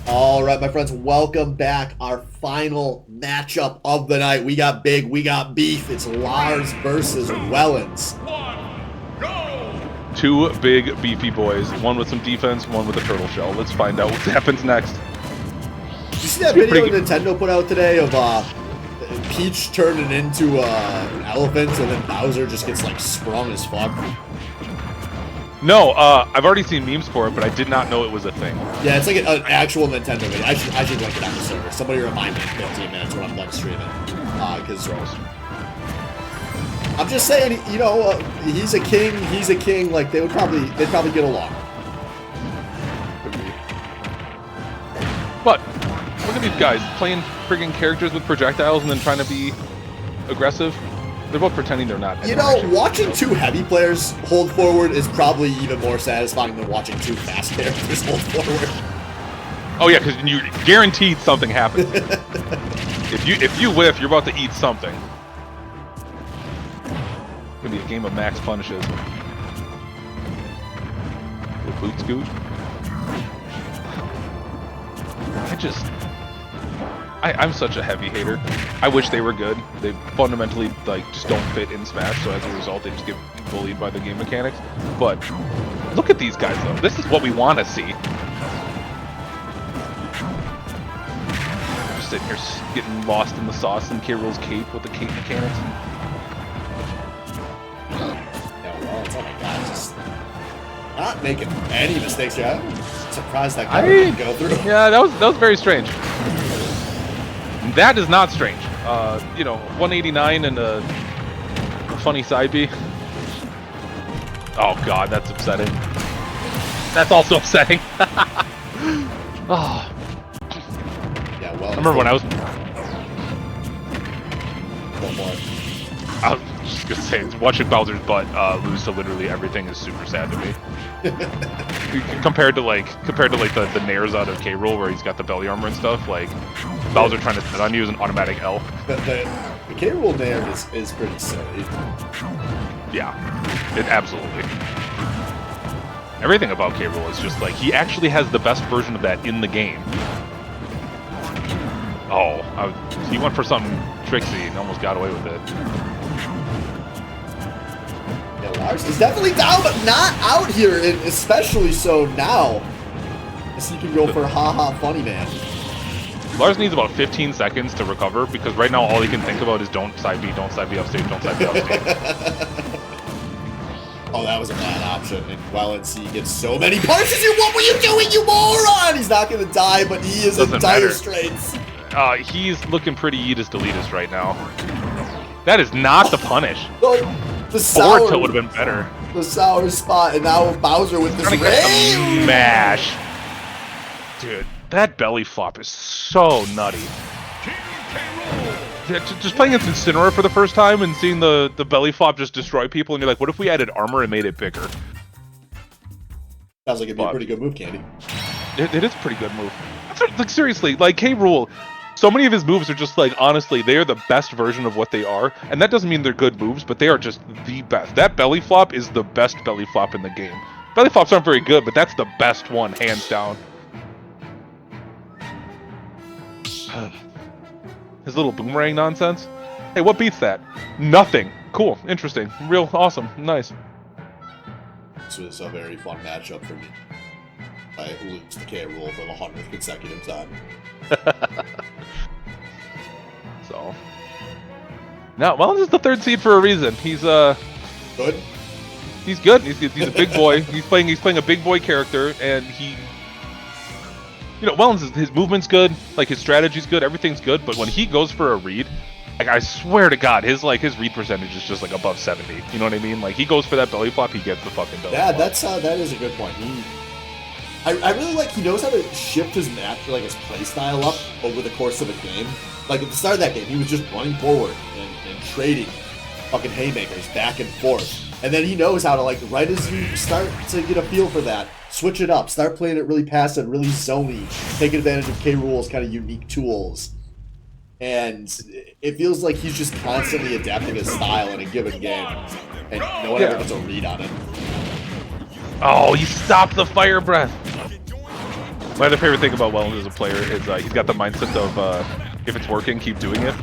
All right, my friends, welcome back. Our final matchup of the night. We got big, we got beef. It's Lars versus Wellens. Go! Two big beefy boys, one with some defense, one with a turtle shell. Let's find out what happens next. Did you see that video Nintendo put out today of Peach turning into an elephant and then Bowser just gets like sprung as fuck? No, I've already seen memes for it, but I did not know it was a thing. Yeah, it's like an actual Nintendo video. I should link it on the server. Somebody remind me in 15 minutes when I'm done streaming. Because I'm just saying, you know, he's a king. Like they'd probably get along. But look at these guys playing friggin' characters with projectiles and then trying to be aggressive. They're both pretending they're not. You know, watching two heavy players hold forward is probably even more satisfying than watching two fast characters hold forward. Oh yeah, because you're guaranteed something happens. if you whiff, you're about to eat something. It's gonna be a game of max punishes. With boot scoot. I'm such a heavy hater. I wish they were good. They fundamentally like just don't fit in Smash, so as a result they just get bullied by the game mechanics. But look at these guys though. This is what we want to see. Just sitting here getting lost in the sauce in K. Rool's cape with the cape mechanics. Yeah, well, oh my god, just not making any mistakes here. I'm surprised that guy didn't go through. Yeah, that was very strange. That is not strange. You know, 189 and a funny side B. Oh god, that's upsetting. That's also upsetting. Oh. Yeah, well. I remember when I was just gonna say, watching Bowser's butt lose to literally everything is super sad to me. compared to like the nairs out of K. Rool where he's got the belly armor and stuff, like Bowser trying to sit on you is an automatic L. The K. Rool nair is pretty silly. Yeah, it absolutely. Everything about K. Rool is just like he actually has the best version of that in the game. Oh, he went for something tricksy and almost got away with it. Yeah, Lars is definitely down, but not out here, and especially so now. So you can go for haha funny man. Lars needs about 15 seconds to recover because right now all he can think about is don't side B upstage, don't side B upstage. Oh, that was a bad option. And Wellens, he gets so many punches. What were you doing, you moron? He's not gonna die, but he is in dire straits. He's looking pretty Yeetus Deletus right now. That is not the punish. The sour, Boruto would have been better. The sour spot, and now Bowser with this mash. Dude, that belly flop is so nutty. Just playing against Incineroar for the first time and seeing the belly flop just destroy people, and you're like, what if we added armor and made it bigger? Sounds like it'd be a pretty good move, Candy. It is a pretty good move. Like seriously, like K. Rool, so many of his moves are just like, honestly, they are the best version of what they are, and that doesn't mean they're good moves, but they are just the best. That belly flop is the best belly flop in the game. Belly flops aren't very good, but that's the best one, hands down. His little boomerang nonsense. Hey, what beats that? Nothing. Cool, interesting, real awesome, nice. This was a very fun matchup for me. I lose to K. Rool for the 100th consecutive time. So, now Wellens is the third seed for a reason. He's good. He's good. He's a big boy. He's playing a big boy character, and he, you know, Wellens his movement's good, like his strategy's good, everything's good. But when he goes for a read, like I swear to God, his read percentage is just like above 70. You know what I mean? Like he goes for that belly flop, he gets the fucking belly flop. Yeah, that is a good point. I really like he knows how to shift his match, like his play style up over the course of a game. Like at the start of that game, he was just running forward and trading fucking haymakers back and forth. And then he knows how to, like, right as you start to get a feel for that, switch it up, start playing it really passive, really zony, taking advantage of K. Rool's kind of unique tools. And it feels like he's just constantly adapting his style in a given game, and no one ever gets a read on it. Oh, he stopped the fire breath. My other favorite thing about Wellens as a player is he's got the mindset of if it's working, keep doing it.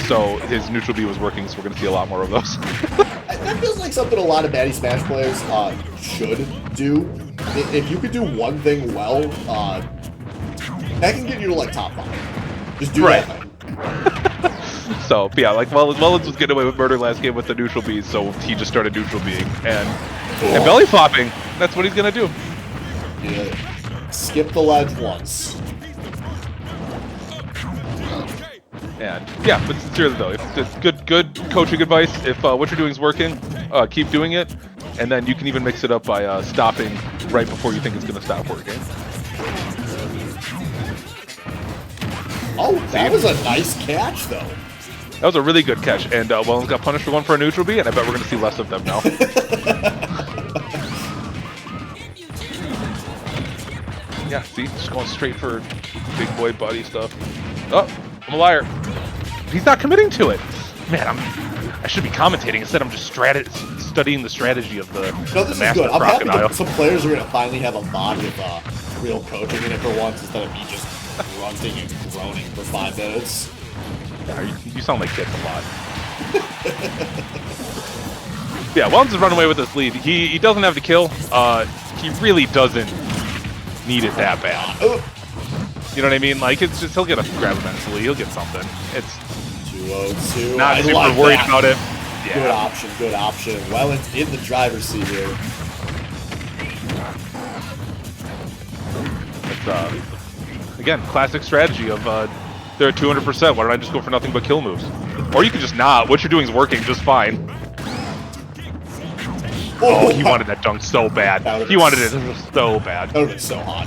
So his neutral B was working, so we're going to see a lot more of those. That feels like something a lot of Baddy Smash players should do. If you could do one thing well, that can get you to like top 5. Just do Right. that. So yeah, like Wellens was getting away with murder last game with the neutral B, so he just started neutral Bing and belly flopping. That's what he's going to do. Yeah. Skip the ledge once. And yeah, but sincerely though, if it's good coaching advice. If what you're doing is working, keep doing it, and then you can even mix it up by stopping right before you think it's going to stop working. Oh, that was a nice catch, though. That was a really good catch, and Wellens got punished for one for a neutral B, and I bet we're going to see less of them now. Yeah, see, just going straight for big boy Buddy stuff. Oh, I'm a liar. He's not committing to it. Man, I should be commentating. Instead, I'm just studying the strategy of the No, this is master good. I'm happy crocodile. that some players are going to finally have a VOD with real coaching in it for once, instead of me just grunting and groaning for 5 minutes. Yeah, you sound like kids a lot. Yeah, Wellens has run away with this lead. He doesn't have the kill. He really doesn't need it that bad. You know what I mean? Like, it's just he'll get a grab eventually. He'll get something. It's 202. not I super like worried that. about it. Good Yeah. option, good option. Wellens in the driver's seat here. It's again, classic strategy of they're at 200%. Why don't I just go for nothing but kill moves? Or you could just not. What you're doing is working just fine. Oh, he wanted that dunk so bad. He wanted it so bad. That would have been so hot.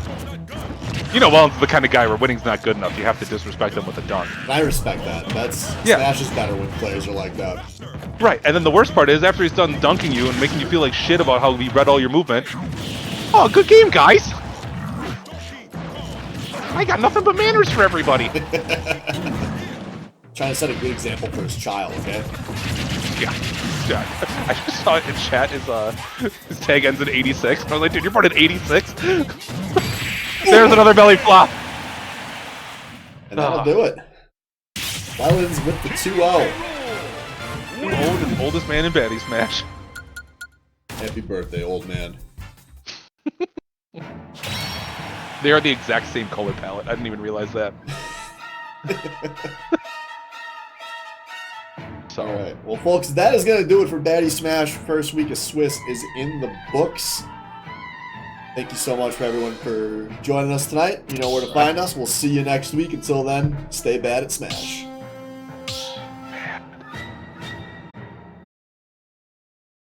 You know, Wellens is the kind of guy where winning's not good enough. You have to disrespect him with a dunk. And I respect that. That's Yeah. Smash is better when players are like that. Right, and then the worst part is after he's done dunking you and making you feel like shit about how he read all your movement. Oh, good game, guys! I got nothing but manners for everybody. Trying to set a good example for his child, okay? Yeah. I just saw it in chat. His tag ends in 86. I was like, dude, you're born in 86? There's another belly flop. And that'll do it. Wellens with the 2-0. Oldest man in Baddy Smash. Happy birthday, old man. They are the exact same color palette. I didn't even realize that. So, Alright, well folks, that is going to do it for Baddy Smash. First week of Swiss is in the books. Thank you so much for everyone for joining us tonight. You know where to find us. We'll see you next week. Until then, stay bad at Smash.